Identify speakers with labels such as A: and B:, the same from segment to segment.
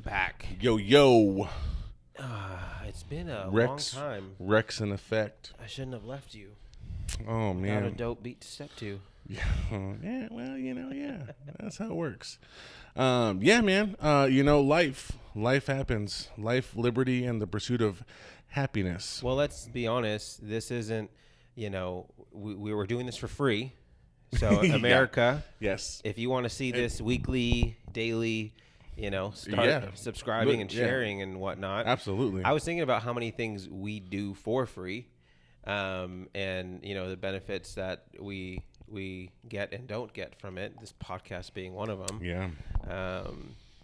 A: Back.
B: Yo.
A: It's been a long
B: Rex,
A: time.
B: Rex in effect.
A: I shouldn't have left you.
B: Oh, man.
A: Got a dope beat to step to.
B: Yeah, well, that's how it works. Yeah, man. Life happens. Life, liberty, and the pursuit of happiness.
A: Well, let's be honest. This isn't, we were doing this for free. So, America,
B: Yes.
A: if you want to see this weekly, daily, start subscribing and sharing and whatnot.
B: Absolutely.
A: I was thinking about how many things we do for free, and the benefits that we get and don't get from it. This podcast being one of them.
B: Yeah.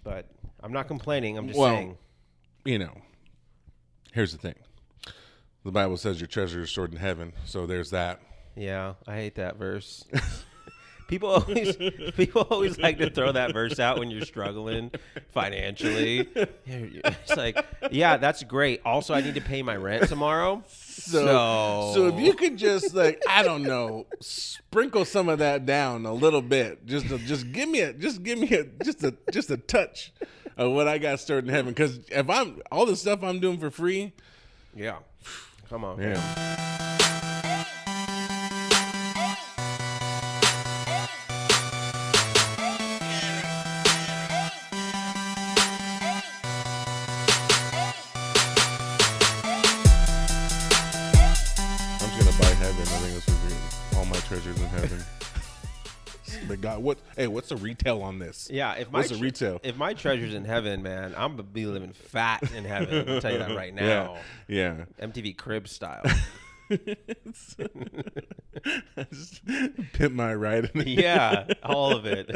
A: But I'm not complaining. I'm just saying.
B: Here's the thing. The Bible says your treasure is stored in heaven. So there's that.
A: Yeah, I hate that verse. People always like to throw that verse out when you're struggling financially. It's like, yeah, that's great. Also, I need to pay my rent tomorrow.
B: So if you could just I don't know, sprinkle some of that down a little bit, just give me a touch of what I got stored in heaven. Because if I'm all the stuff I'm doing for free,
A: yeah, come on,
B: yeah.
A: man.
B: Treasures in heaven. But God, what's the retail on this?
A: Yeah,
B: what's the retail?
A: If my treasure's in heaven, man, I'm gonna be living fat in heaven. I'll tell you that right now.
B: Yeah.
A: MTV Cribs style.
B: Just pimp my ride.
A: Yeah, all of it.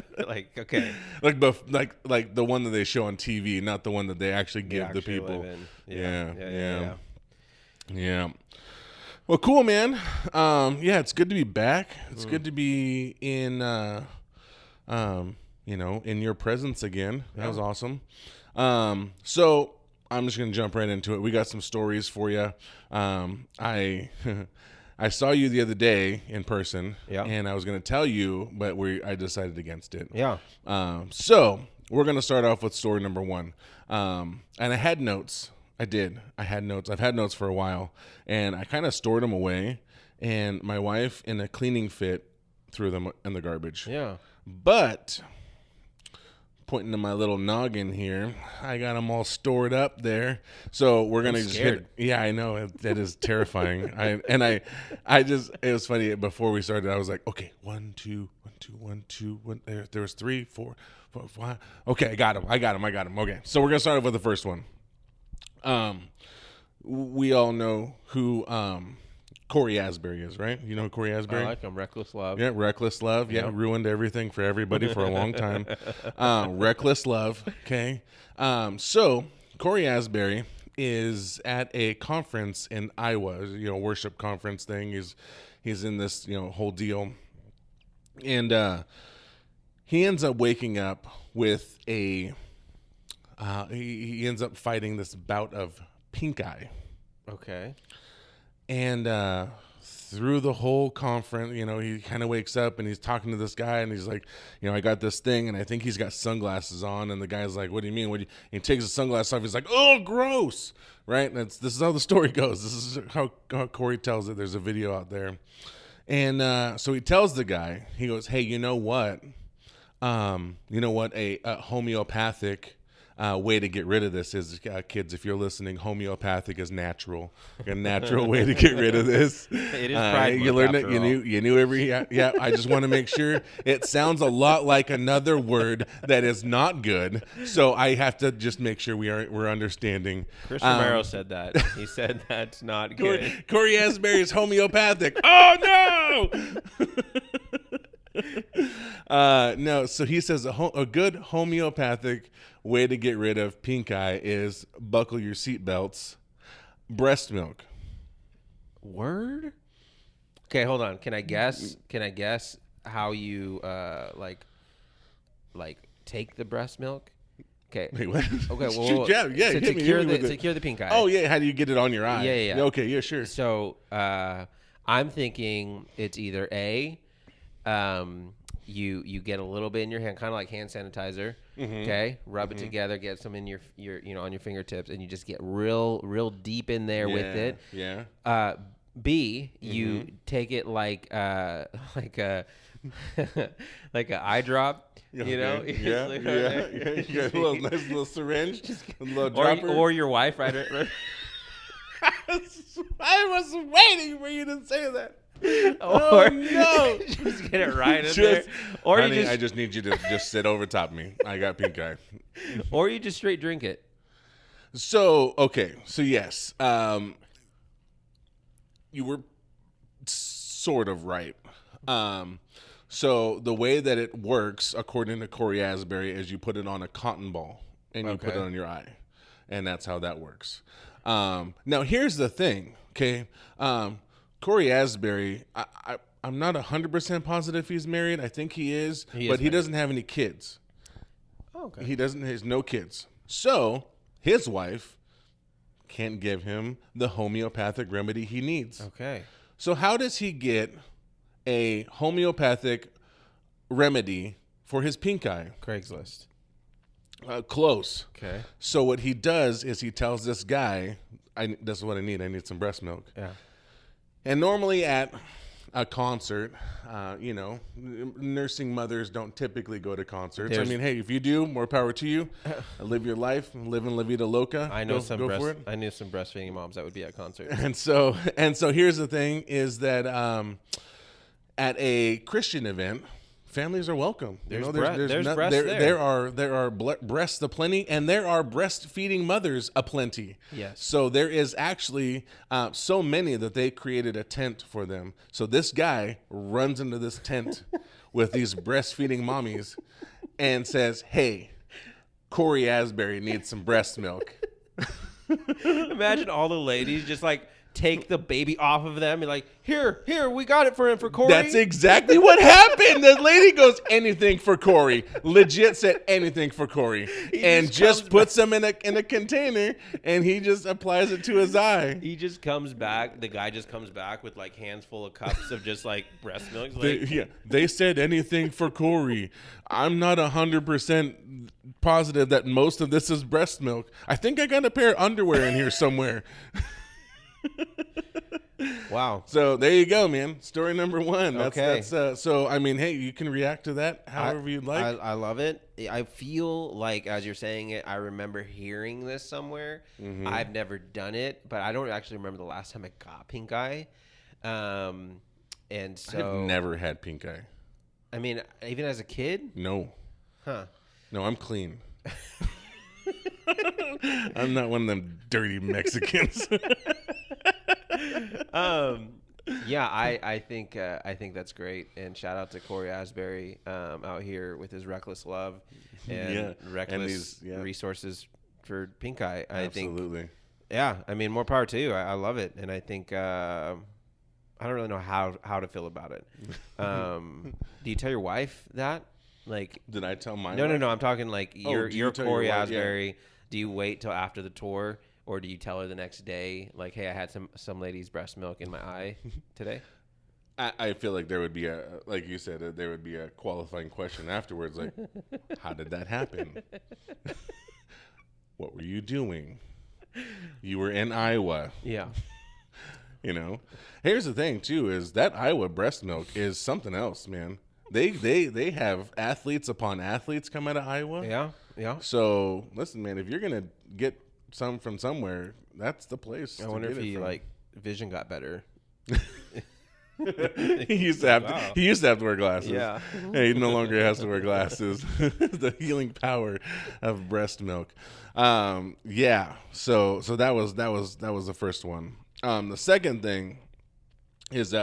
A: Okay.
B: Like the one that they show on TV, not the one that they actually give the people. Yeah. Well, cool, man. It's good to be back. It's good to be in, in your presence again. That was awesome. So I'm just gonna jump right into it. We got some stories for you. I saw you the other day in person, and I was gonna tell you, but I decided against it.
A: Yeah.
B: So we're gonna start off with story number 1. And I had notes. I did. I had notes. I've had notes for a while, and I kind of stored them away. And my wife, in a cleaning fit, threw them in the garbage.
A: Yeah.
B: But pointing to my little noggin here, I got them all stored up there. So we're gonna just hit. Yeah, I know that is terrifying. It was funny before we started. I was like, okay, 1, 2, 1, 2, 1, 2, 1. There was 3, 4, 5. Okay, I got them. Okay, so we're gonna start off with the first one. We all know who Corey Asbury is, right? You know who Corey Asbury?
A: I like him. Reckless Love.
B: Yeah, Reckless Love. Yeah, ruined everything for everybody for a long time. Reckless Love. Okay. So Corey Asbury is at a conference in Iowa, worship conference thing. He's in this, whole deal, and he ends up waking up with a. He ends up fighting this bout of pink eye.
A: Okay.
B: And through the whole conference, he kind of wakes up and he's talking to this guy and he's like, I got this thing and I think he's got sunglasses on. And the guy's like, what do you mean? He takes his sunglasses off. He's like, oh, gross. Right. And this is how the story goes. This is how Corey tells it. There's a video out there. And so he tells the guy, he goes, hey, you know what? A homeopathic way to get rid of this is, kids, if you're listening, homeopathic is natural. A natural way to get rid of this.
A: It is Pride
B: you
A: Month,
B: learned it. You knew every. Yeah. I just want to make sure. It sounds a lot like another word that is not good, so I have to just make sure we're understanding.
A: Chris Romero said that. He said that's not good.
B: Corey Asbury is homeopathic. Oh no. No. So he says a good homeopathic way to get rid of pink eye is buckle your seatbelts, breast milk.
A: Word? Okay, hold on. Can I guess how you take the breast milk? Okay.
B: Wait, what?
A: Okay, well,
B: yeah,
A: to cure the pink eye.
B: Oh yeah, how do you get it on your eye?
A: Yeah.
B: Okay, yeah, sure.
A: So I'm thinking it's either A, you get a little bit in your hand, kind of like hand sanitizer. Okay, rub it together, get some in your on your fingertips, and you just get real deep in there with it.
B: Yeah.
A: B, you take it like a like a eye drop. You know,
B: Yeah. You got a nice little syringe, a little dropper.
A: or your wife, right?
B: I was waiting for you to say that.
A: Or
B: no!
A: Just get it right in there. Or
B: honey,
A: you just
B: I just need you to just sit over top of me. I got pink eye.
A: or you just straight drink it.
B: So okay, so yes, you were sort of right. So the way that it works, according to Corey Asbury, is you put it on a cotton ball and you put it on your eye, and that's how that works. Now here's the thing, okay? Corey Asbury, I'm not 100% positive he's married. I think he is, but he doesn't have any kids.
A: Oh, okay.
B: He has no kids. So his wife can't give him the homeopathic remedy he needs.
A: Okay.
B: So how does he get a homeopathic remedy for his pink eye?
A: Craigslist.
B: Close.
A: Okay.
B: So what he does is he tells this guy, this is what I need some breast milk.
A: Yeah.
B: And normally at a concert, nursing mothers don't typically go to concerts. I mean, hey, if you do, more power to you. Live your life, live in La Vida Loca.
A: I know
B: go for it.
A: I knew some breastfeeding moms that would be at concerts.
B: And so here's the thing: is that at a Christian event, families are welcome.
A: There's breasts there.
B: There are breasts aplenty, and there are breastfeeding mothers aplenty.
A: Yes.
B: So there is actually so many that they created a tent for them. So this guy runs into this tent with these breastfeeding mommies and says, "Hey, Corey Asbury needs some breast milk."
A: Imagine all the ladies just like take the baby off of them and like, here, we got it for him, for Corey.
B: That's exactly what happened. The lady goes, anything for Corey. Legit said anything for Corey. And just puts them in a container, and he just applies it to his eye.
A: He just comes back. The guy just comes back with like hands full of cups of just like breast milk. Like,
B: they said anything for Corey. I'm not 100% positive that most of this is breast milk. I think I got a pair of underwear in here somewhere.
A: Wow.
B: So there you go, man. Story number one.
A: Okay.
B: So I mean, hey, you can react to that however you'd like.
A: I love it. I feel like as you're saying it, I remember hearing this somewhere. Mm-hmm. I've never done it, but I don't actually remember the last time I got pink eye. And so
B: I've never had pink eye.
A: I mean, even as a kid?
B: No.
A: Huh.
B: No, I'm clean. I'm not one of them dirty Mexicans.
A: Yeah, I think that's great, and shout out to Corey Asbury out here with his reckless love and reckless resources for pink eye.
B: Absolutely.
A: Yeah, I mean, more power to you. I love it, and I think I don't really know how to feel about it. Do you tell your wife that? Like,
B: did I tell my
A: No,
B: wife?
A: no. I'm talking like you're Corey Asbury.
B: Yeah.
A: Do you wait till after the tour, or do you tell her the next day, like, hey, I had some lady's breast milk in my eye today?
B: I feel like there would be like you said, there would be a qualifying question afterwards, like, how did that happen? What were you doing? You were in Iowa.
A: Yeah.
B: You know, here's the thing too: is that Iowa breast milk is something else, man. They have athletes upon athletes come out of Iowa.
A: Yeah.
B: So listen, man, if you're gonna get some from somewhere, that's the place.
A: I wonder if he like vision got better.
B: he used to have to wear glasses.
A: Yeah.
B: Hey, he no longer has to wear glasses. The healing power of breast milk. Yeah. So that was the first one. The second thing is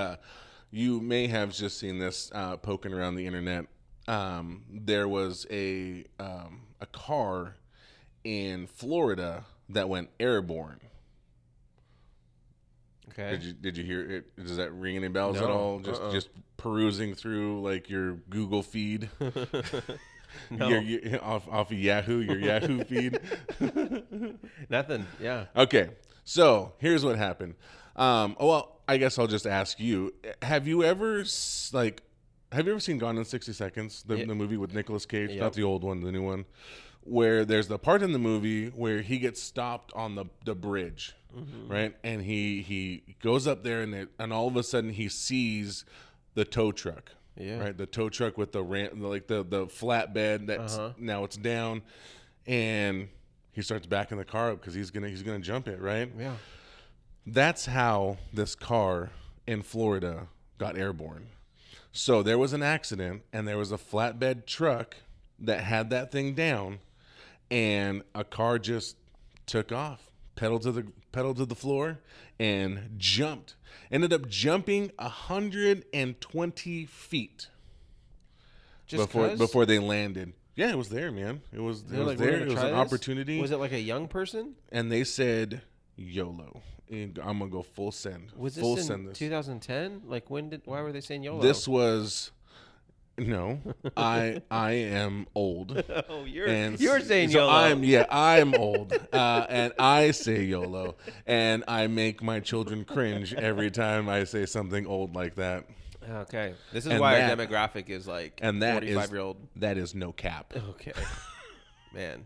B: you may have just seen this poking around the internet. There was a car in Florida that went airborne.
A: Okay.
B: Did you hear it? Does that ring any bells
A: No.
B: at all? Just perusing through like your Google feed.
A: No.
B: your off of Yahoo, your Yahoo feed.
A: Nothing. Yeah.
B: Okay. So here's what happened. Well, I guess I'll just ask you: have you ever like Have you ever seen Gone in 60 Seconds, the movie with Nicolas Cage?
A: Yep.
B: Not the old one, the new one, where there's the part in the movie where he gets stopped on the bridge, right? And he goes up there, and all of a sudden he sees the tow truck, right? The tow truck with the the flatbed that's now it's down, and he starts backing the car up because he's gonna jump it, right?
A: Yeah.
B: That's how this car in Florida got airborne. So there was an accident, and there was a flatbed truck that had that thing down, and a car just took off, pedal to the floor, and jumped. Ended up jumping 120 feet before they landed. Yeah, it was there, man. It was there. It was an opportunity.
A: Was it like a young person?
B: And they said, YOLO. I'm gonna go full send.
A: Was this
B: full
A: in
B: send this.
A: 2010? Like why were they saying YOLO?
B: This was no. I am old.
A: Oh, you're saying
B: so
A: YOLO.
B: I'm old. And I say YOLO, and I make my children cringe every time I say something old like that.
A: Okay. This is why our demographic is like 45-year-old.
B: That is no cap.
A: Okay. Man.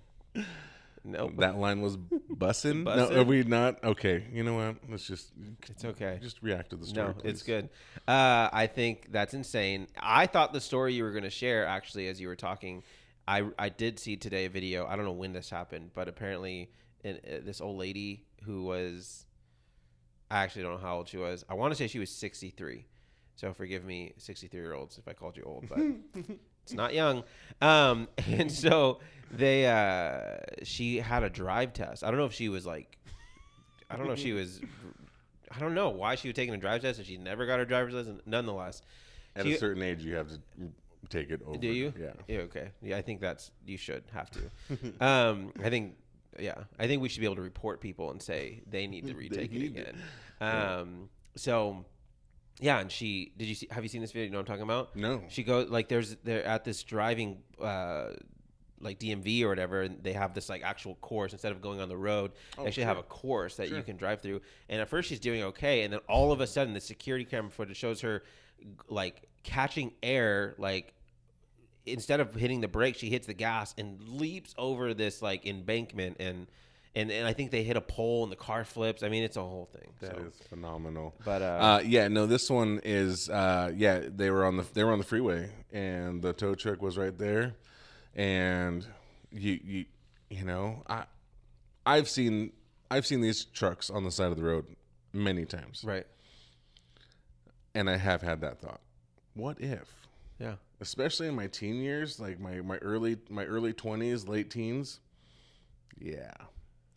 A: Nope.
B: That line was bussin'? No, are we not? Okay. You know what? Let's just...
A: It's okay.
B: Just react to the story,
A: No,
B: please.
A: it's good. I think that's insane. I thought the story you were going to share, actually, as you were talking, I did see today a video. I don't know when this happened, but apparently this old lady who was... I actually don't know how old she was. I want to say she was 63. So forgive me, 63-year-olds, if I called you old, but it's not young. And so she had a drive test. I don't know if she was like, I don't know why she was taking a drive test if she never got her driver's license. Nonetheless,
B: at a certain age, you have to take it over.
A: Do you?
B: Yeah.
A: Okay. Yeah, I think you should have to. I think we should be able to report people and say they need to retake it again. So. Yeah, and have you seen this video? You know what I'm talking about?
B: No.
A: She goes they're at this driving like DMV or whatever, and they have this like actual course instead of going on the road. They actually have a course that you can drive through. And at first she's doing okay, and then all of a sudden the security camera footage shows her like catching air, like instead of hitting the brake, she hits the gas and leaps over this like embankment and I think they hit a pole and the car flips. I mean, it's a whole thing.
B: That is phenomenal.
A: But
B: this one is they were on the freeway and the tow truck was right there, and you know I've seen these trucks on the side of the road many times.
A: Right.
B: And I have had that thought. What if?
A: Yeah.
B: Especially in my teen years, like my early 20s, late teens. Yeah.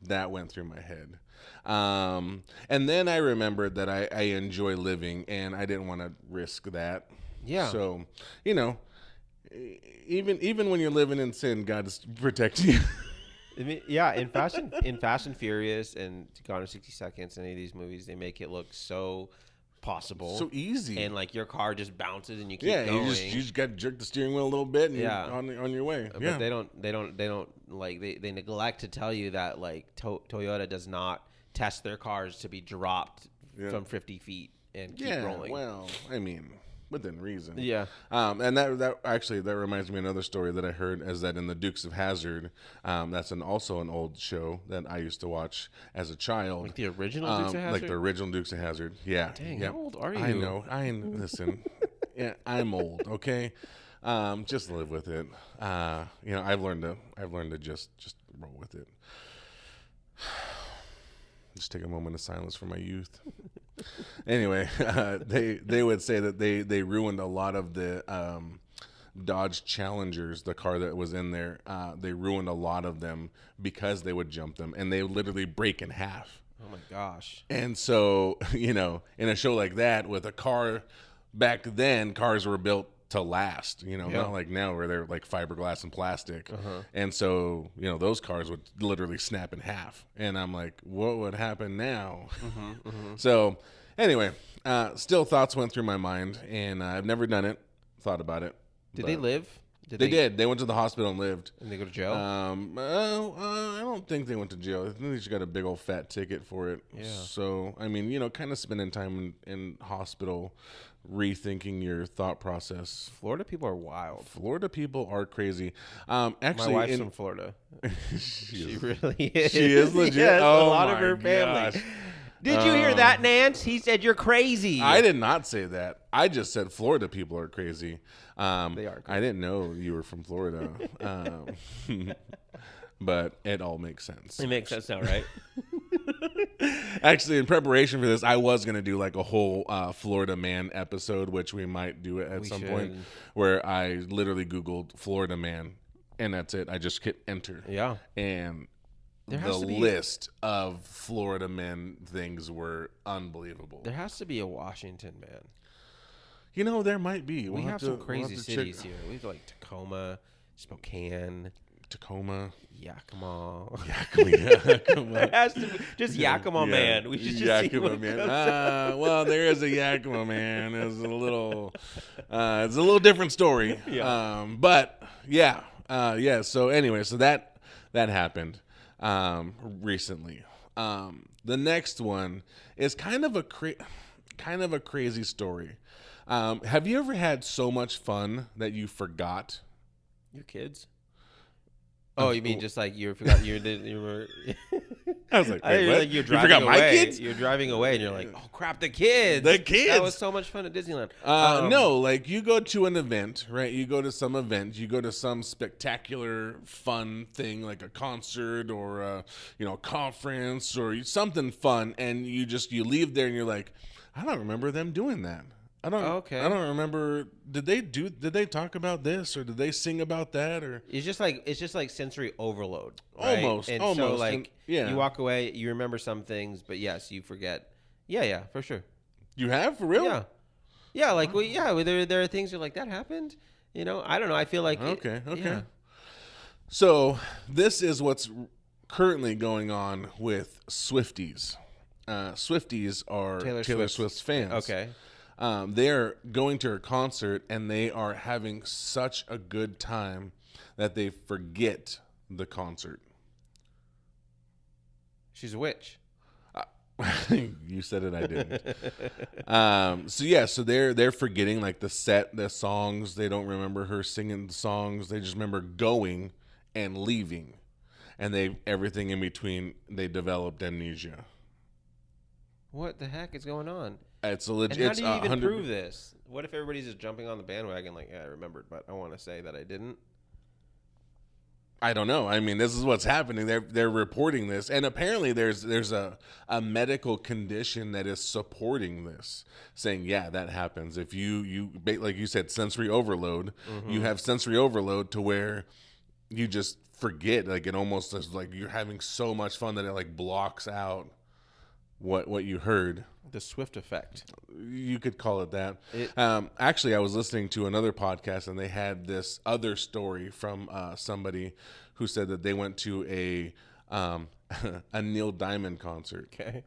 B: That went through my head. And then I remembered that I enjoy living, and I didn't want to risk that.
A: Yeah.
B: So, even when you're living in sin, God's protecting you.
A: I mean, yeah, in Fast and Furious and Gone in 60 Seconds, any of these movies, they make it look so possible,
B: so easy,
A: and like your car just bounces and you keep
B: going.
A: you
B: just got to jerk the steering wheel a little bit, and you're on your way.
A: But they don't like they neglect to tell you that like Toyota does not test their cars to be dropped from 50 feet and keep rolling.
B: Well, I mean, within reason.
A: Yeah.
B: And that reminds me of another story that I heard, is that in the Dukes of Hazzard, that's also an old show that I used to watch as a child.
A: Like the original Dukes of Hazzard?
B: Like the original Dukes of Hazzard. Yeah.
A: Dang, how old are you?
B: I know. Listen, I'm old, okay? Just live with it. I've learned to just roll with it. Just take a moment of silence for my youth. Anyway, they would say that they ruined a lot of the Dodge Challengers, the car that was in there. They ruined a lot of them because they would jump them, and they would literally break in half.
A: Oh my gosh.
B: And so, in a show like that with a car, back then cars were built to last, not like now where they're like fiberglass and plastic. And so, those cars would literally snap in half. And I'm like, what would happen now? So anyway, still thoughts went through my mind, and I've never done it, thought about it.
A: Did they live?
B: They did. They went to the hospital and lived.
A: And they go to jail?
B: I don't think they went to jail. I think they just got a big old fat ticket for it.
A: Yeah.
B: So, I mean, kind of spending time in hospital rethinking your thought process.
A: Florida people are wild.
B: Florida people are crazy.
A: My
B: Actually,
A: wife's from Florida. She really is.
B: She is legit.
A: Yes,
B: oh
A: a lot
B: my
A: of her family.
B: gosh.
A: Did you hear that, Nance? He said you're crazy.
B: I did not say that. I just said Florida people are crazy.
A: They are crazy.
B: I didn't know you were from Florida. But it all makes sense.
A: It makes sense now, right?
B: Actually, in preparation for this, I was going to do like a whole Florida man episode, which we might do it at some point, where I literally Googled Florida man, and that's it. I just hit enter.
A: Yeah.
B: And the list of Florida men things were unbelievable.
A: There has to be a Washington man.
B: You know, there might be.
A: We have some crazy cities here. We have like Tacoma, Spokane.
B: Tacoma.
A: Yakima.
B: Yakima.
A: There has to be just Yakima man. We should just
B: Yakima
A: see
B: man. Well, there is a Yakima man. It's a little different story.
A: Yeah.
B: But yeah. So anyway, so that happened recently. The next one is kind of a crazy story. Have you ever had so much fun that you forgot
A: your kids? Oh, you mean just like you forgot you were?
B: I was like, wait, what?
A: Like
B: you forgot
A: away.
B: my kids?
A: You're driving away, and you're like, oh crap, the kids!
B: The kids!
A: That was so much fun at Disneyland.
B: No, like you go to an event, right? You go to some event, you go to some spectacular, fun thing like a concert or a conference or something fun, and you leave there and you're like, I don't remember them doing that. I don't remember. Did they talk about this or did they sing about that or?
A: It's just like sensory overload. Right?
B: Almost.
A: So like you walk away, you remember some things, but yes, you forget. Yeah, for sure.
B: You have for real?
A: Yeah. Like there are things you're like that happened. I don't know. I feel like
B: okay.
A: Yeah.
B: So this is what's currently going on with Swifties. Swifties are Taylor Swift's fans.
A: Okay.
B: They're going to her concert and they are having such a good time that they forget the concert.
A: She's a witch.
B: You said it, I didn't. So they're forgetting like the songs. They don't remember her singing the songs. They just remember going and leaving, and everything in between. They developed amnesia.
A: What the heck is going on?
B: It's a legit.
A: And how do you even prove this? What if everybody's just jumping on the bandwagon like, yeah, I remembered, but I want to say that I didn't?
B: I don't know. I mean, this is what's happening. They're reporting this, and apparently there's a medical condition that is supporting this, saying, yeah, that happens. If you like you said, sensory overload. Mm-hmm. You have sensory overload to where you just forget. Like it almost is like you're having so much fun that it like blocks out what you heard.
A: The Swift effect.
B: You could call it that. Actually, I was listening to another podcast, and they had this other story from somebody who said that they went to a Neil Diamond concert.
A: Okay.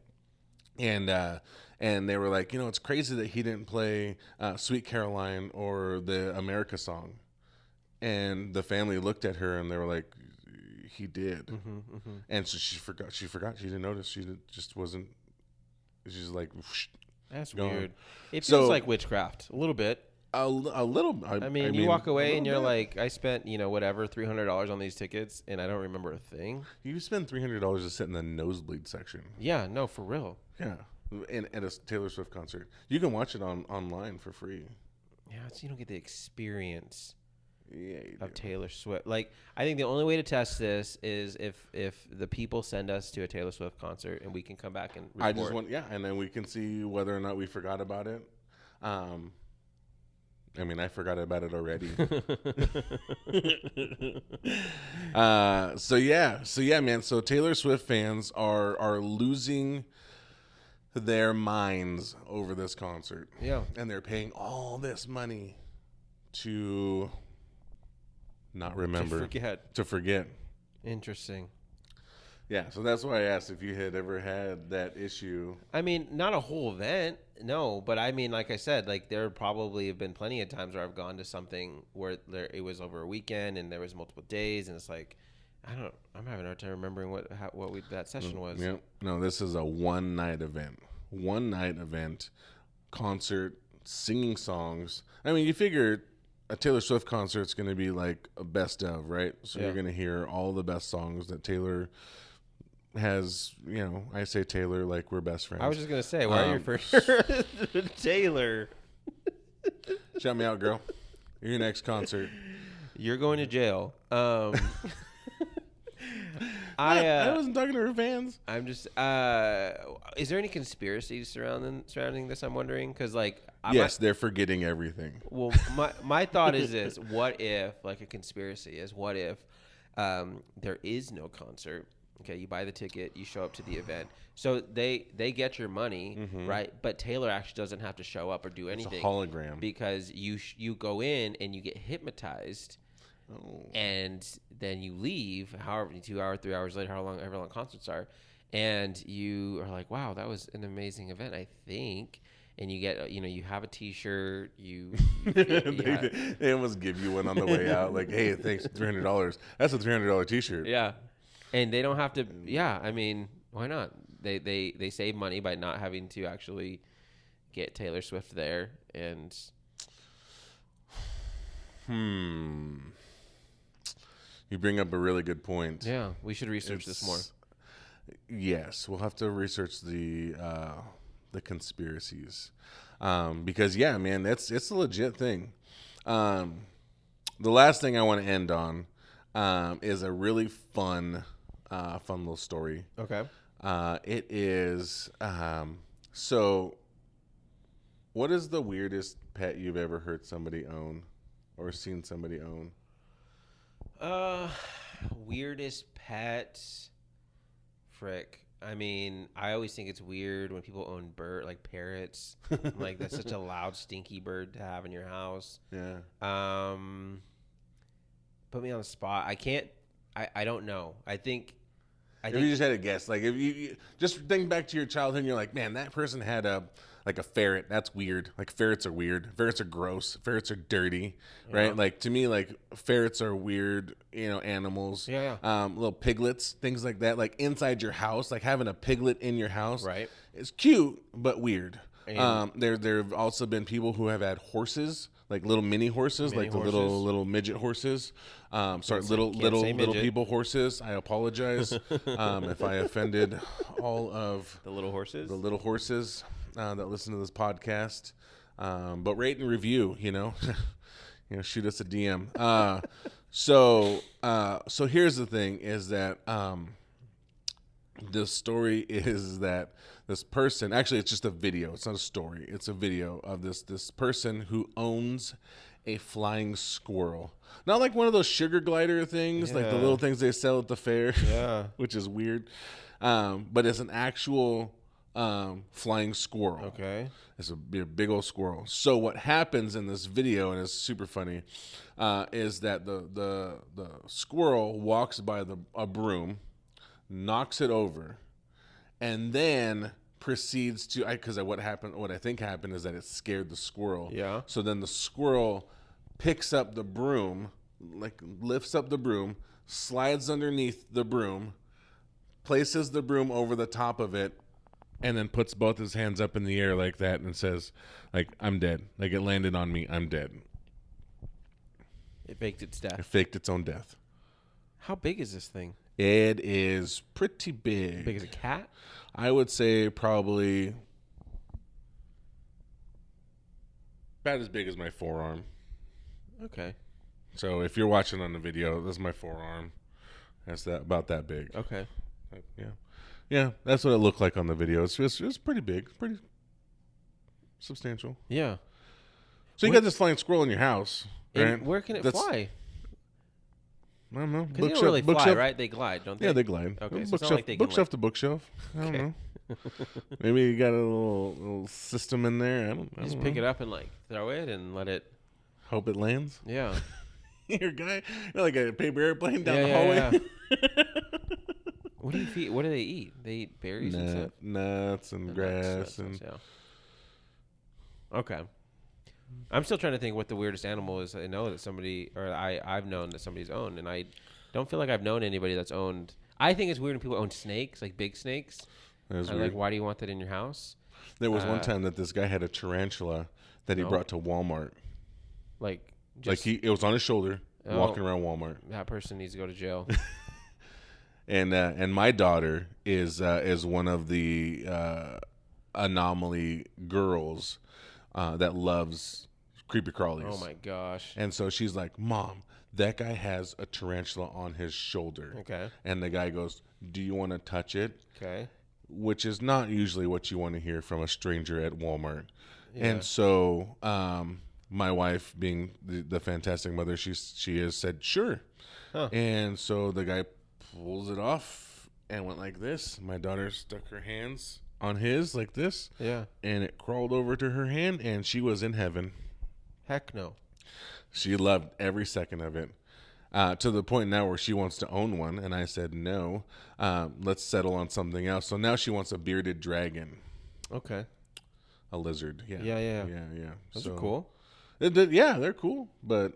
B: And they were like, it's crazy that he didn't play Sweet Caroline or the America song. And the family looked at her, and they were like, he did. Mm-hmm, mm-hmm. And so she forgot. She didn't notice. Just wasn't. She's like, whoosh,
A: that's gone. Weird. It feels like witchcraft a little bit.
B: A little.
A: I mean, you walk away and you're like, I spent whatever $300 on these tickets, and I don't remember a thing.
B: You spend $300 to sit in the nosebleed section.
A: Yeah, no, for real.
B: Yeah, at a Taylor Swift concert, you can watch it online for free.
A: Yeah, so you don't get the experience.
B: Yeah,
A: of Taylor Swift. Like, I think the only way to test this is if the people send us to a Taylor Swift concert and we can come back and report.
B: And then we can see whether or not we forgot about it. I mean, I forgot about it already. So yeah, man. So Taylor Swift fans are losing their minds over this concert.
A: Yeah,
B: and they're paying all this money to not remember. To forget.
A: Interesting.
B: Yeah, so that's why I asked if you had ever had that issue.
A: I mean, not a whole event, no. But I mean, like I said, like there probably have been plenty of times where I've gone to something where it was over a weekend and there was multiple days, and it's like, I'm having a hard time remembering what that session was.
B: Yeah. No, this is a one night event, concert, singing songs. I mean, you figure a Taylor Swift concert's going to be like a best of, right? So you're going to hear all the best songs that Taylor has. You know, I say Taylor like we're best friends.
A: I was just going to say, why are you first? Taylor.
B: Shout me out, girl. Your next concert.
A: You're going to jail.
B: I wasn't talking to her fans.
A: I'm just. Is there any conspiracy surrounding this? I'm wondering because, like,
B: they're forgetting everything.
A: Well, my thought is this: what if, like, a conspiracy is, what if there is no concert? Okay, you buy the ticket, you show up to the event, so they get your money, right? But Taylor actually doesn't have to show up or do anything.
B: It's a hologram
A: because you go in and you get hypnotized.
B: Oh.
A: And then you leave, however, 2 hours, 3 hours later, however long concerts are, and you are like, wow, that was an amazing event, I think. And you get, you have a T-shirt.
B: They almost give you one on the way out, like, hey, thanks, $300. That's a $300 T-shirt.
A: Yeah, and they don't have to. Yeah, I mean, why not? They save money by not having to actually get Taylor Swift there, and.
B: You bring up a really good point.
A: Yeah, we should research this more.
B: Yes, we'll have to research the conspiracies, because man, it's a legit thing. The last thing I want to end on is a really fun little story.
A: Okay.
B: It is so. What is the weirdest pet you've ever heard somebody own, or seen somebody own?
A: Weirdest pet, frick. I mean, I always think it's weird when people own parrots. Like, that's such a loud, stinky bird to have in your house.
B: Yeah.
A: Put me on the spot. I don't know. I think
B: if you just had a guess, like if you just think back to your childhood and you're like, man, that person had a ferret. That's weird. Like, ferrets are weird. Ferrets are gross. Ferrets are dirty, right? Like, to me, like, ferrets are weird, animals.
A: Yeah.
B: Little piglets, things like that. Like, inside your house, like having a piglet in your house.
A: Right.
B: It's cute, but weird. There have also been people who have had horses, like little mini horses, the little midget horses. Little people horses. I apologize if I offended all of
A: the little horses.
B: The little horses that listen to this podcast. But rate and review, shoot us a DM. So here's the thing: is that the story is that this person, actually, it's just a video. It's not a story. It's a video of this person who owns a flying squirrel. Not like one of those sugar glider things, like the little things they sell at the fair, which is weird. But it's an actual flying squirrel.
A: Okay.
B: It's a big old squirrel. So what happens in this video, and it's super funny, is that the squirrel walks by a broom, knocks it over, and then proceeds to, because what I think happened is that it scared the squirrel.
A: Yeah.
B: So then the squirrel picks up the broom, like lifts up the broom, slides underneath the broom, places the broom over the top of it, and then puts both his hands up in the air like that and says, like, I'm dead. Like, it landed on me. I'm dead.
A: It faked its death.
B: It faked its own death.
A: How big is this thing?
B: It is pretty big.
A: Big as a cat?
B: I would say probably about as big as my forearm.
A: Okay.
B: So if you're watching on the video, this is my forearm. That's about that big.
A: Okay.
B: Yeah, that's what it looked like on the video. It's pretty big, pretty substantial.
A: Yeah.
B: So you got this flying squirrel in your house, right?
A: And where can it fly?
B: I don't know.
A: Because they don't really fly, right? They glide, don't they?
B: Yeah, they glide.
A: Okay, so
B: bookshelf,
A: it's not like they can,
B: bookshelf to bookshelf. I don't know. Maybe you got a little system in there. I don't
A: just
B: know.
A: pick it up and throw it and let it.
B: Hope it lands.
A: Yeah.
B: You're like a paper airplane down the hallway.
A: Yeah. What do you feed? What do they eat? They eat berries and stuff.
B: Nuts and grass and.
A: Okay. I'm still trying to think what the weirdest animal is. I know that somebody, or I've known that somebody's owned, and I don't feel like I've known anybody that's owned. I think it's weird when people own snakes, like big snakes.
B: That is
A: I'm
B: weird.
A: like, why do you want that in your house?
B: There was one time that this guy had a tarantula that he brought to Walmart.
A: Like,
B: it was on his shoulder, walking around Walmart.
A: That person needs to go to jail.
B: And my daughter is one of the anomaly girls that loves creepy crawlies.
A: Oh my gosh!
B: And so she's like, "Mom, that guy has a tarantula on his shoulder."
A: Okay.
B: And the guy goes, "Do you want to touch it?"
A: Okay.
B: Which is not usually what you want to hear from a stranger at Walmart. Yeah. And so my wife, being the fantastic mother she is, said, "Sure." Huh. And so the guy pulls it off and went like this. My daughter stuck her hands on his like this.
A: Yeah.
B: And it crawled over to her hand, and she was in heaven.
A: Heck no.
B: She loved every second of it. To the point now where she wants to own one, and I said no. Let's settle on something else. So now she wants a bearded dragon.
A: Okay.
B: A lizard. Yeah.
A: Yeah.
B: Those
A: are cool.
B: Yeah, they're cool, but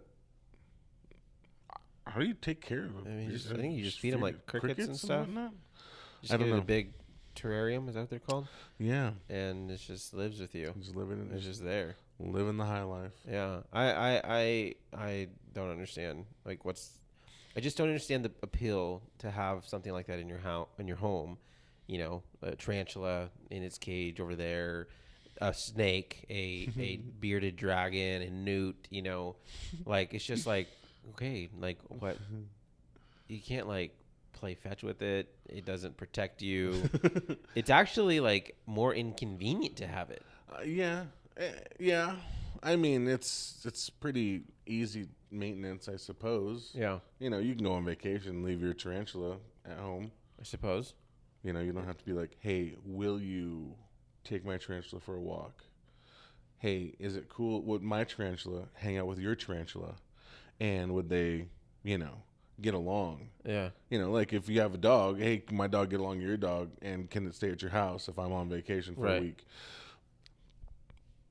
B: how do you take care of them?
A: I mean, I think you just feed them like crickets and stuff. Just get a big terrarium. Is that what they're called?
B: Yeah.
A: And it just lives with you.
B: Just living.
A: It's just there.
B: Living the high life.
A: Yeah. I don't understand. Like, I just don't understand the appeal to have something like that in your house, in your home. You know, a tarantula in its cage over there, a snake, a bearded dragon, a newt. You know, like, it's just like, okay, like, what? You can't like play fetch with it. It doesn't protect you. It's actually like more inconvenient to have it.
B: Yeah. I mean, it's pretty easy maintenance, I suppose.
A: Yeah.
B: You know, you can go on vacation, leave your tarantula at home.
A: I suppose.
B: You know, you don't have to be like, "Hey, will you take my tarantula for a walk? Hey, is it cool? Would my tarantula hang out with your tarantula? And would they, you know, get along?"
A: Yeah.
B: You know, like if you have a dog, hey, can my dog get along with your dog? And can it stay at your house if I'm on vacation for a week?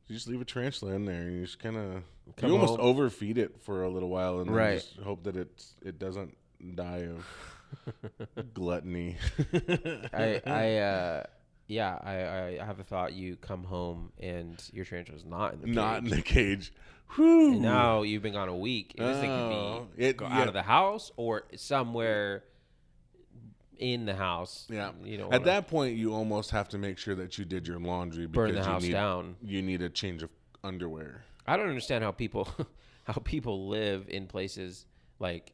B: You just leave a tarantula in there, and you just kind of almost overfeed it for a little while, and then just hope that it doesn't die of gluttony.
A: I have a thought. You come home and your tarantula's not in the cage.
B: Not in the cage. Whew.
A: And now you've been gone a week. And this thing could be out of the house or somewhere in the house.
B: Yeah.
A: You know,
B: at that point, you almost have to make sure that you did your laundry because
A: burn the house down.
B: You need a change of underwear.
A: I don't understand how people live in places like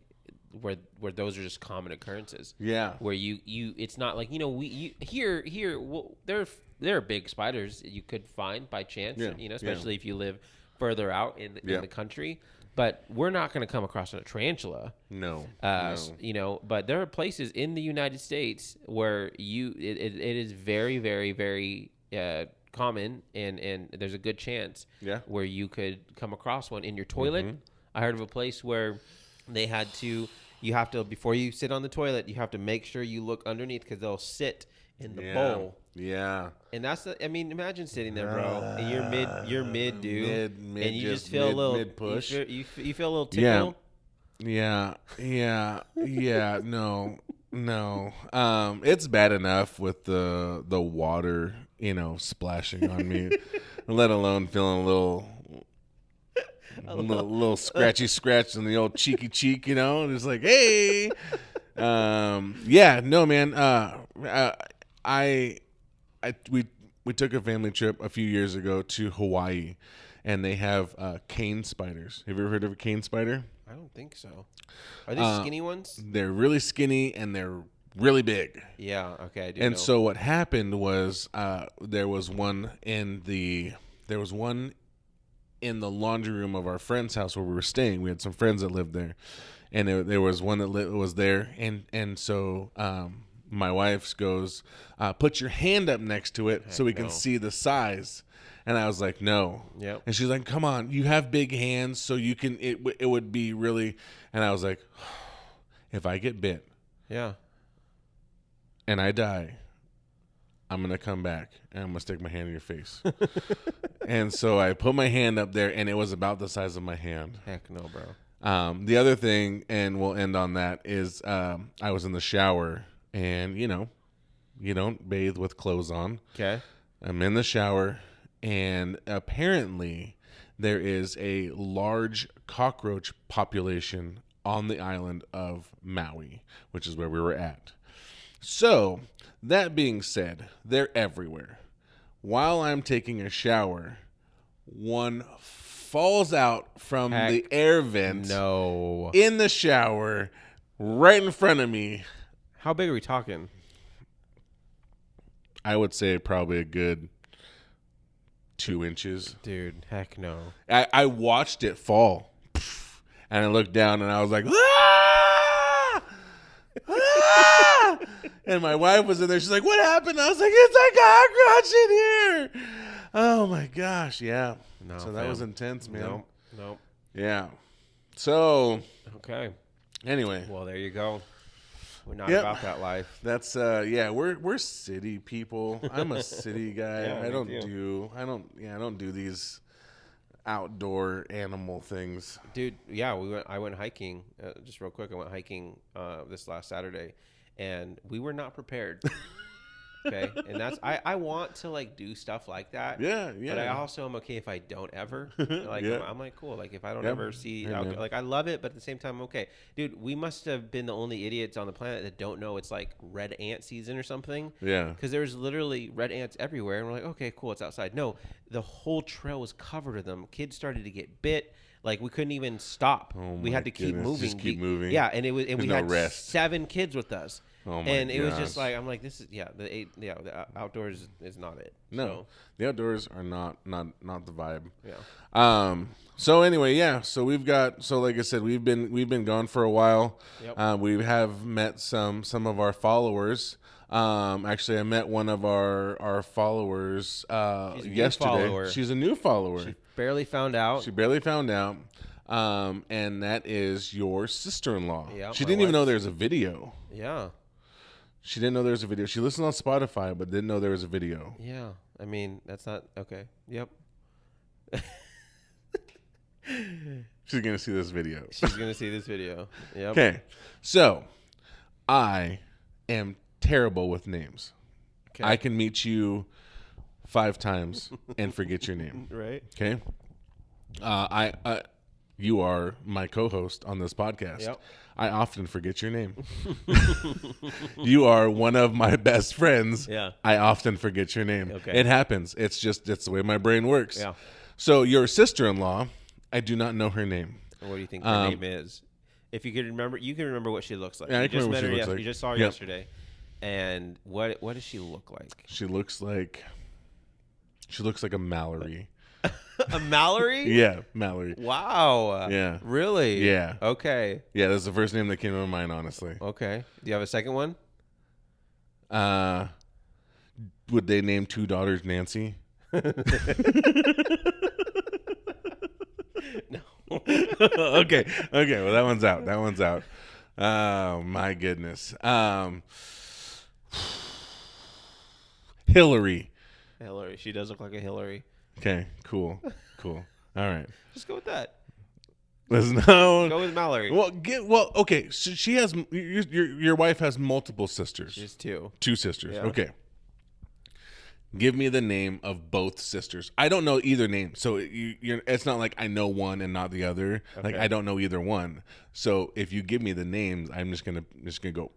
A: where those are just common occurrences.
B: Yeah.
A: Where you it's not like, you know, here there are big spiders that you could find by chance, you know, especially if you live further out in the country. But we're not going to come across a tarantula.
B: No.
A: You know, but there are places in the United States where it is very, very, very common, and there's a good chance where you could come across one in your toilet. Mm-hmm. I heard of a place where they had to, before you sit on the toilet, you have to make sure you look underneath because they'll sit in the bowl.
B: Yeah.
A: And imagine sitting there, bro, and you're mid, dude. Mid, and you just feel a little
B: push.
A: You feel a little tickle.
B: Yeah. No. It's bad enough with the water, you know, splashing on me, let alone feeling a little scratchy scratch on the old cheeky cheek, you know, and it's like, hey, no, man. We took a family trip a few years ago to Hawaii, and they have cane spiders. Have you ever heard of a cane spider?
A: I don't think so. Are they skinny ones?
B: They're really skinny and they're really big.
A: Yeah. Okay. I do
B: and
A: know.
B: So what happened was there was one in the laundry room of our friend's house where we were staying. We had some friends that lived there, and there was one that was there, and so my wife goes, put your hand up next to it so we can see the size. And I was like, no.
A: Yep.
B: And she's like, come on, you have big hands, so you can. It would be really. And I was like, if I get bit, and I die, I'm gonna come back and I'm gonna stick my hand in your face. And so I put my hand up there, and it was about the size of my hand.
A: Heck no, bro.
B: The other thing, and we'll end on that, is I was in the shower, and you know, you don't bathe with clothes on.
A: Okay.
B: I'm in the shower, and apparently there is a large cockroach population on the island of Maui, which is where we were at. So, that being said, they're everywhere. While I'm taking a shower, one falls out from the air vent in the shower right in front of me.
A: How big are we talking?
B: I would say probably a good 2 inches.
A: Dude, heck no.
B: I watched it fall, and I looked down, and I was like, ah! Ah! And my wife was in there. She's like, what happened? I was like, it's a cockroach in here. Oh, my gosh. Yeah.
A: No,
B: so that was intense, man.
A: Nope.
B: Yeah. So.
A: Okay.
B: Anyway.
A: Well, there you go. We're not about that life.
B: That's we're city people. I'm a city guy.
A: Yeah,
B: I don't do these outdoor animal things.
A: Dude, yeah, I went hiking just real quick. I went hiking this last Saturday, and we were not prepared. Okay, and that's I want to like do stuff like that.
B: Yeah.
A: But I also am okay if I don't ever. Like I'm like cool. Like if I don't ever see, like I love it, but at the same time, I'm okay, dude. We must have been the only idiots on the planet that don't know it's like red ant season or something.
B: Yeah.
A: Because there's literally red ants everywhere, and we're like, okay, cool, it's outside. No, the whole trail was covered with them. Kids started to get bit. Like we couldn't even stop. We had to keep moving.
B: Just keep moving.
A: Yeah, and we had
B: rest.
A: 7 kids with us.
B: Oh my
A: and it was
B: gosh.
A: just like I'm like this is the outdoors is not it.
B: No,
A: so.
B: The outdoors are not the vibe.
A: Yeah.
B: So anyway, yeah. So like I said, we've been gone for a while.
A: Yep.
B: We have met some of our followers. Actually, I met one of our followers yesterday. She's a new follower.
A: She barely found out.
B: And that is your sister-in-law.
A: Yeah.
B: She didn't even know there's a video.
A: Yeah.
B: She didn't know there was a video. She listened on Spotify, but didn't know there was a video.
A: Yeah. I mean, that's not okay. Yep.
B: She's going to see this video.
A: Yep.
B: Okay. So, I am terrible with names.
A: Okay.
B: I can meet you 5 times and forget your name.
A: Right.
B: Okay. You are my co-host on this podcast.
A: Yep.
B: I often forget your name. You are one of my best friends.
A: Yeah.
B: I often forget your name.
A: Okay.
B: It happens. It's the way my brain works.
A: Yeah.
B: So your sister-in-law, I do not know her name.
A: What do you think her name is? If you could remember, you can remember what she looks like.
B: Yeah, I can remember what she looks like.
A: You just saw her yesterday. And what does she look like?
B: She looks like a Mallory.
A: A Mallory?
B: Yeah, Mallory.
A: Wow.
B: Yeah.
A: Really?
B: Yeah.
A: Okay.
B: Yeah, that's the first name that came to my mind, honestly.
A: Okay. Do you have a second one?
B: Would they name 2 daughters Nancy?
A: No.
B: Okay. Well, that one's out. Oh my goodness. Hillary.
A: She does look like a Hillary.
B: Okay. Cool. All right.
A: Just go with that.
B: Let's know.
A: Go with Mallory.
B: Well. Okay. So she has your wife has multiple sisters.
A: She's 2.
B: 2 sisters.
A: Yeah.
B: Okay. Give me the name of both sisters. I don't know either name, so it's not like I know one and not the other.
A: Okay.
B: Like I don't know either one. So if you give me the names, I'm just gonna go.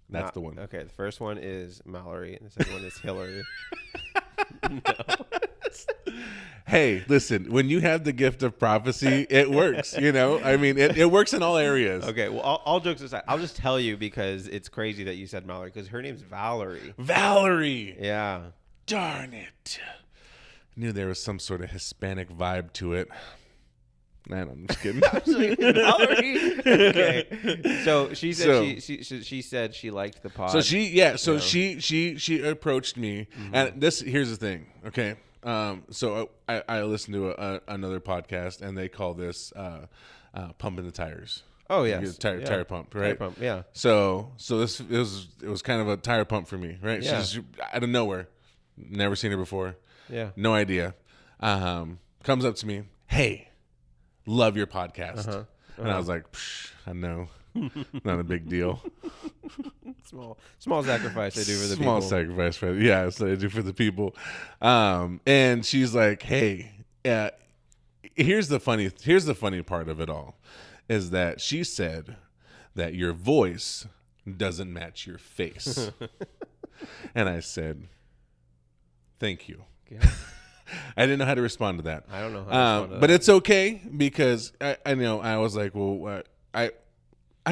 B: That's the one.
A: Okay. The first one is Mallory, and the second one is Hillary. No.
B: Hey, listen. When you have the gift of prophecy, it works. I mean, it works in all areas.
A: Okay. Well, all jokes aside, I'll just tell you because it's crazy that you said Mallory because her name's Valerie.
B: Valerie.
A: Yeah.
B: Darn it. I knew there was some sort of Hispanic vibe to it. Man, I'm just kidding.
A: Valerie. Okay. So she said she said she liked the pod.
B: So she approached me, and here's the thing. Okay. So I listened to another podcast, and they call this pumping the tires.
A: Oh yes,
B: tire pump, right?
A: Tire pump, yeah.
B: So this it was kind of a tire pump for me, right?
A: Yeah.
B: She's out of nowhere, never seen her before.
A: Yeah.
B: No idea. Comes up to me, hey, love your podcast, and I was like, I know, not a big deal.
A: Small sacrifice I do for the people.
B: Small sacrifice so I do for the people. And she's like, hey, here's the funny part of it all, is that she said that your voice doesn't match your face. And I said, thank you.
A: Yeah.
B: I didn't know how to respond to that.
A: I don't know how to respond to
B: but
A: that.
B: it's okay, because I know I was like, well, I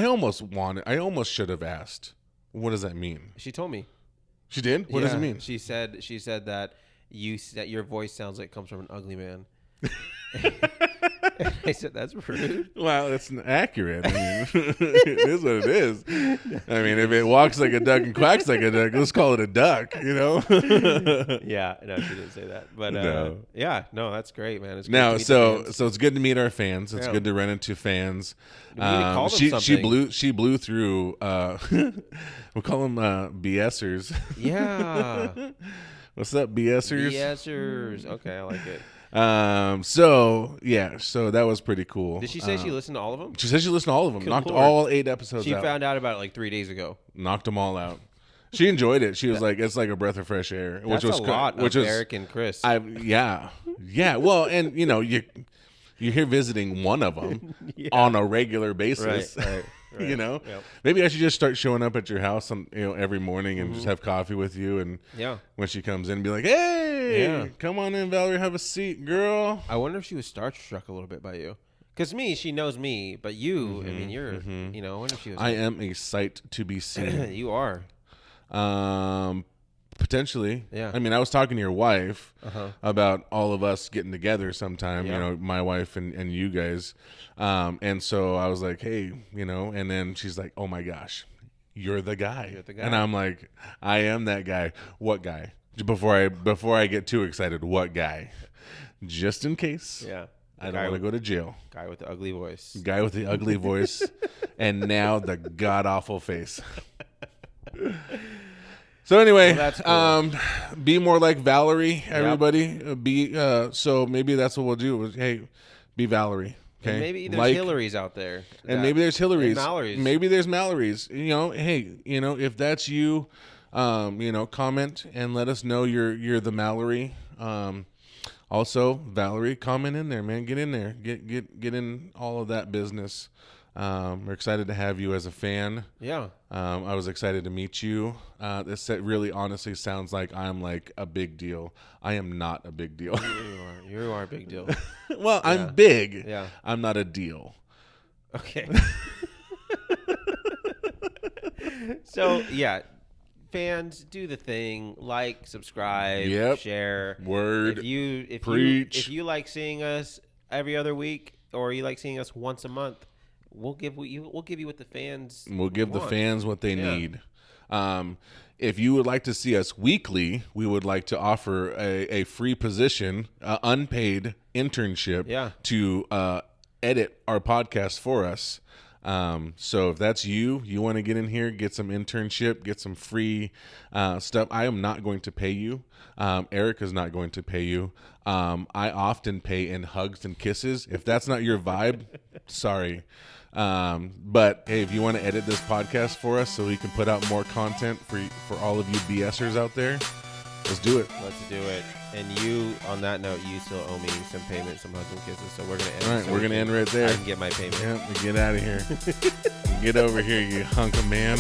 B: almost should have asked, what does that mean?
A: She told me.
B: She did? What does it mean?
A: She said that your voice sounds like it comes from an ugly man. I said, that's rude.
B: Well, it's accurate. I mean, it is what it is. I mean, if it walks like a duck and quacks like a duck, let's call it a duck, you know?
A: Yeah, no, she didn't say that. But
B: No.
A: yeah, no, that's great, man. It's great
B: No,
A: to meet the
B: so
A: fans.
B: it's good to meet our fans. It's
A: Yeah.
B: good to run into fans.
A: We need to call them
B: she
A: something.
B: blew through we'll call them BSers.
A: Yeah.
B: What's up, BSers?
A: Yesers. Okay, I like it.
B: So that was pretty cool.
A: Did she say she listened to all of them?
B: She said she listened to all of them.
A: Good
B: Knocked
A: Lord.
B: all 8 episodes
A: She
B: out.
A: found out about it like 3 days ago.
B: Knocked them all out. She enjoyed it. She was like, it's like a breath of fresh air.
A: That's a lot of Eric and Chris.
B: Yeah. Well, and you're here visiting one of them
A: Yeah.
B: on a regular basis.
A: Right.
B: You know,
A: Yep.
B: maybe I should just start showing up at your house every morning and just have coffee with you. And
A: Yeah.
B: when she comes in, be like, hey,
A: Yeah.
B: come on in, Valerie, have a seat, girl.
A: I wonder if she was starstruck a little bit by you. Because she knows me, but you, I mean, you're, I wonder if she was.
B: I am a sight to be seen.
A: You are.
B: Potentially.
A: Yeah.
B: I mean, I was talking to your wife
A: Uh-huh.
B: about all of us getting together sometime,
A: Yeah.
B: my wife and you guys. And so I was like, hey, and then she's like, oh my gosh, you're the guy.
A: You're the guy.
B: And I'm like, I am that guy. What guy? Before I get too excited, what guy? Just in case.
A: Yeah.
B: I don't want to go to jail.
A: Guy with the ugly voice.
B: Guy with the ugly voice and now the god awful face. So anyway,
A: Well, that's cool.
B: be more like Valerie, everybody. So maybe that's what we'll do. Hey, be Valerie. Okay.
A: And maybe there's Hillarys out there.
B: And maybe there's Hillarys.
A: And Mallory's.
B: Maybe there's Mallory's. Hey, if that's you, comment and let us know you're the Mallory. Also, Valerie, comment in there, man. Get in there. Get in all of that business. We're excited to have you as a fan.
A: Yeah.
B: I was excited to meet you. This really honestly sounds like I'm like a big deal. I am not a big deal.
A: You are a big deal.
B: Well, I'm big.
A: Yeah.
B: I'm not a deal.
A: Okay. So, yeah. Fans, do the thing. Like, subscribe,
B: Yep.
A: share.
B: Word.
A: If you like seeing us every other week, or you like seeing us once a month, we'll give you what the fans
B: We'll give the
A: want.
B: fans what they
A: Yeah.
B: need. If you would like to see us weekly, we would like to offer a free position, unpaid internship
A: Yeah.
B: to edit our podcast for us. So if that's you want to get in here, get some internship, get some free stuff. I am not going to pay you. Eric is not going to pay you. I often pay in hugs and kisses. If that's not your vibe, sorry. But hey, if you want to edit this podcast for us so we can put out more content for all of you BSers out there, let's do it.
A: Let's do it. And you, on that note, you still owe me some payment, some hugs and kisses. So we're gonna end.
B: All right,
A: so
B: we're
A: we
B: gonna
A: can-
B: end right there.
A: I can get my payment.
B: Yep, get out of here. Get over here, you hunk of man.